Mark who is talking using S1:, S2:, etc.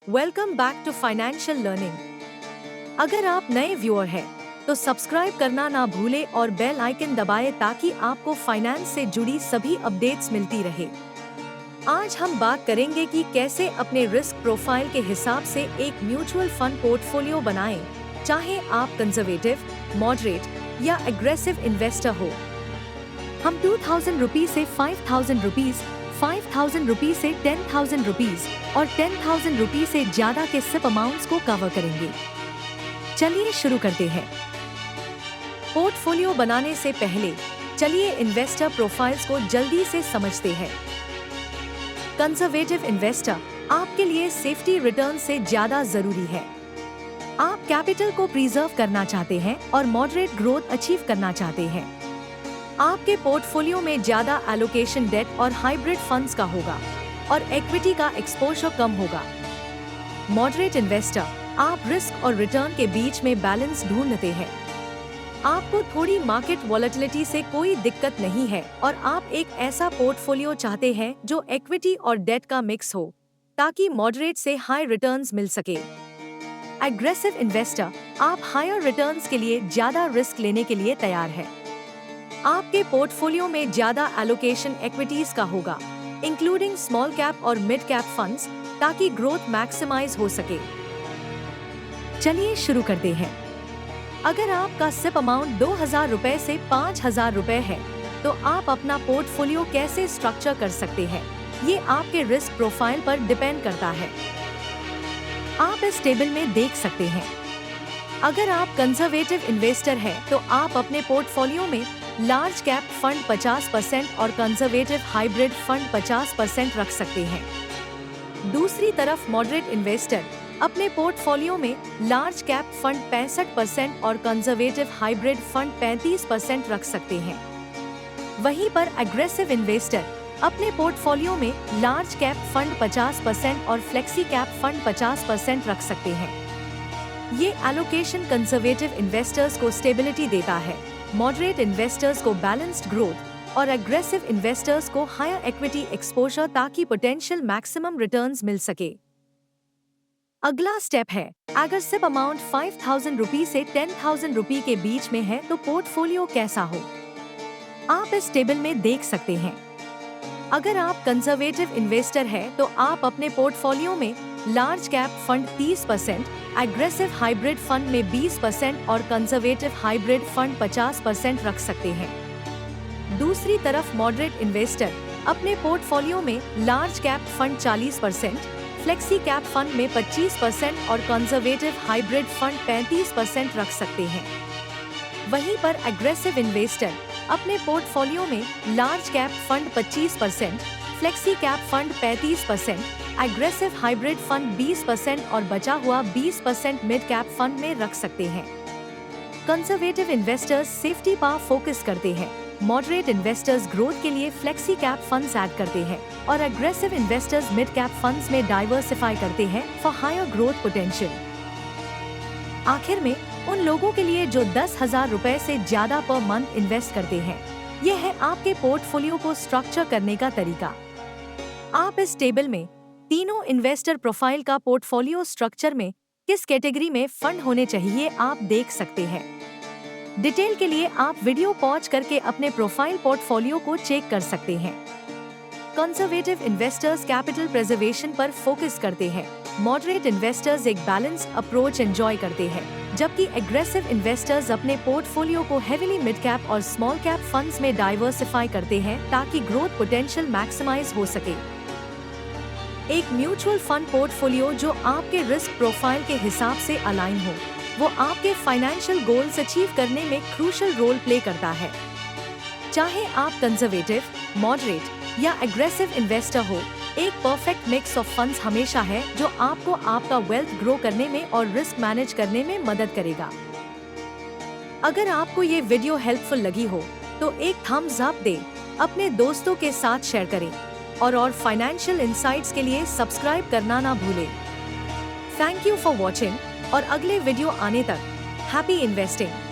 S1: Welcome back to financial learning. अगर आप नए व्यूअर हैं तो सब्सक्राइब करना ना भूले और बेल आइकन दबाएं ताकि आपको फाइनेंस से जुड़ी सभी अपडेट्स मिलती रहे। आज हम बात करेंगे कि कैसे अपने रिस्क प्रोफाइल के हिसाब से एक म्यूचुअल फंड पोर्टफोलियो बनाएं, चाहे आप कंजर्वेटिव, मॉडरेट या एग्रेसिव इन्वेस्टर हो। हम 2000 रुपीज से 5000 रुपीज, 5000 रुपीज से 10,000 रुपीज और 10,000 रुपीज से ज्यादा के सिप अमाउंट्स को कवर करेंगे। चलिए शुरू करते हैं। पोर्टफोलियो बनाने से पहले चलिए इन्वेस्टर प्रोफाइल्स को जल्दी से समझते हैं। कंजर्वेटिव इन्वेस्टर आपके लिए सेफ्टी रिटर्न से ज्यादा जरूरी है। आप कैपिटल को प्रिजर्व करना चाहते हैं और मॉडरेट ग्रोथ अचीव करना चाहते हैं। आपके पोर्टफोलियो में ज्यादा एलोकेशन डेट और हाइब्रिड फंड्स का होगा और इक्विटी का एक्सपोजर कम होगा। मॉडरेट इन्वेस्टर आप रिस्क और रिटर्न के बीच में बैलेंस ढूंढते हैं। आपको थोड़ी मार्केट वॉलेटिलिटी से कोई दिक्कत नहीं है और आप एक ऐसा पोर्टफोलियो चाहते हैं जो इक्विटी और डेट का मिक्स हो ताकि मॉडरेट से हाई रिटर्न्स मिल सके। एग्रेसिव इन्वेस्टर आप हायर रिटर्न्स के लिए ज्यादा रिस्क लेने के लिए तैयार है। आपके पोर्टफोलियो में ज्यादा एलोकेशन इक्विटीज का होगा, इंक्लूडिंग स्मॉल कैप और मिड कैप फंड्स, ताकि ग्रोथ मैक्सिमाइज हो सके। चलिए शुरू करते हैं। अगर आपका सिप अमाउंट 2000 रुपए से 5000 रुपए है, तो आप अपना पोर्टफोलियो कैसे स्ट्रक्चर कर सकते हैं, ये आपके रिस्क प्रोफाइल पर डिपेंड करता है। आप इस टेबल में देख सकते हैं। अगर आप कंजर्वेटिव इन्वेस्टर हैं, तो आप अपने पोर्टफोलियो में लार्ज कैप फंड 50% और कंजर्वेटिव हाइब्रिड फंड 50% रख सकते हैं। दूसरी तरफ मॉडरेट इन्वेस्टर अपने पोर्टफोलियो में लार्ज कैप फंड 65% और कंजर्वेटिव हाइब्रिड फंड 35% रख सकते हैं। वहीं पर एग्रेसिव इन्वेस्टर अपने पोर्टफोलियो में लार्ज कैप फंड 50% और फ्लेक्सी कैप फंड 50% रख सकते हैं। ये एलोकेशन कंजर्वेटिव इन्वेस्टर्स को स्टेबिलिटी देता है, मॉडरेट इन्वेस्टर्स को बैलेंस्ड ग्रोथ और एग्रेसिव इन्वेस्टर्स को हायर इक्विटी एक्सपोजर ताकि पोटेंशियल मैक्सिमम रिटर्न्स मिल सके। अगला स्टेप है, अगर सिप अमाउंट 5000 रुपीज से 10,000 रुपये के बीच में है तो पोर्टफोलियो कैसा हो, आप इस टेबल में देख सकते हैं। अगर आप कंजर्वेटिव इन्वेस्टर हैं, तो आप अपने पोर्टफोलियो में large cap fund 30%, aggressive hybrid fund में 20% और कंजर्वेटिव हाइब्रिड फंड 50% रख सकते हैं। दूसरी तरफ मॉडरेट इन्वेस्टर अपने पोर्टफोलियो में large cap fund 40%, flexi cap fund में 25% और कंजर्वेटिव हाइब्रिड फंड 35% रख सकते हैं। वहीं पर एग्रेसिव इन्वेस्टर अपने पोर्टफोलियो में large cap fund 25%, flexi cap fund 35%, aggressive hybrid fund 20% और बचा हुआ 20% मिड कैप फंड में रख सकते हैं। कंजर्वेटिव इन्वेस्टर्स सेफ्टी पर फोकस करते हैं, मॉडरेट इन्वेस्टर्स ग्रोथ के लिए फ्लेक्सी कैप फंड्स ऐड करते हैं और aggressive investors mid cap funds में डाइवर्सिफाई करते हैं फॉर हायर ग्रोथ पोटेंशियल। आखिर में उन लोगों के लिए जो 10,000 रुपए से ज्यादा पर मंथ इन्वेस्ट करते हैं, यह है आपके पोर्टफोलियो को स्ट्रक्चर करने का तरीका। आप इस टेबल में तीनों इन्वेस्टर प्रोफाइल का पोर्टफोलियो स्ट्रक्चर में किस कैटेगरी में फंड होने चाहिए आप देख सकते हैं। डिटेल के लिए आप वीडियो पॉज करके अपने प्रोफाइल पोर्टफोलियो को चेक कर सकते हैं। कंजर्वेटिव इन्वेस्टर्स कैपिटल प्रिजर्वेशन पर फोकस करते हैं, मॉडरेट इन्वेस्टर्स एक बैलेंस्ड अप्रोच एंजॉय करते हैं, जबकि एग्रेसिव इन्वेस्टर्स अपने पोर्टफोलियो को हेवीली मिड कैप और स्मॉल कैप फंड्स में डाइवर्सिफाई करते हैं ताकि ग्रोथ पोटेंशियल मैक्सिमाइज हो सके। एक म्यूचुअल फंड पोर्टफोलियो जो आपके रिस्क प्रोफाइल के हिसाब से अलाइन हो, वो आपके फाइनेंशियल गोल्स अचीव करने में क्रूशियल रोल प्ले करता है। चाहे आप कंजर्वेटिव, मॉडरेट या एग्रेसिव इन्वेस्टर हो, एक परफेक्ट मिक्स ऑफ फंड्स हमेशा है जो आपको आपका वेल्थ ग्रो करने में और रिस्क मैनेज करने में मदद करेगा। अगर आपको ये वीडियो हेल्पफुल लगी हो तो एक थम्स अप दे, अपने दोस्तों के साथ शेयर करें और फाइनेंशियल इंसाइट्स के लिए सब्सक्राइब करना ना भूलें। थैंक यू फॉर वॉचिंग और अगले वीडियो आने तक हैप्पी इन्वेस्टिंग।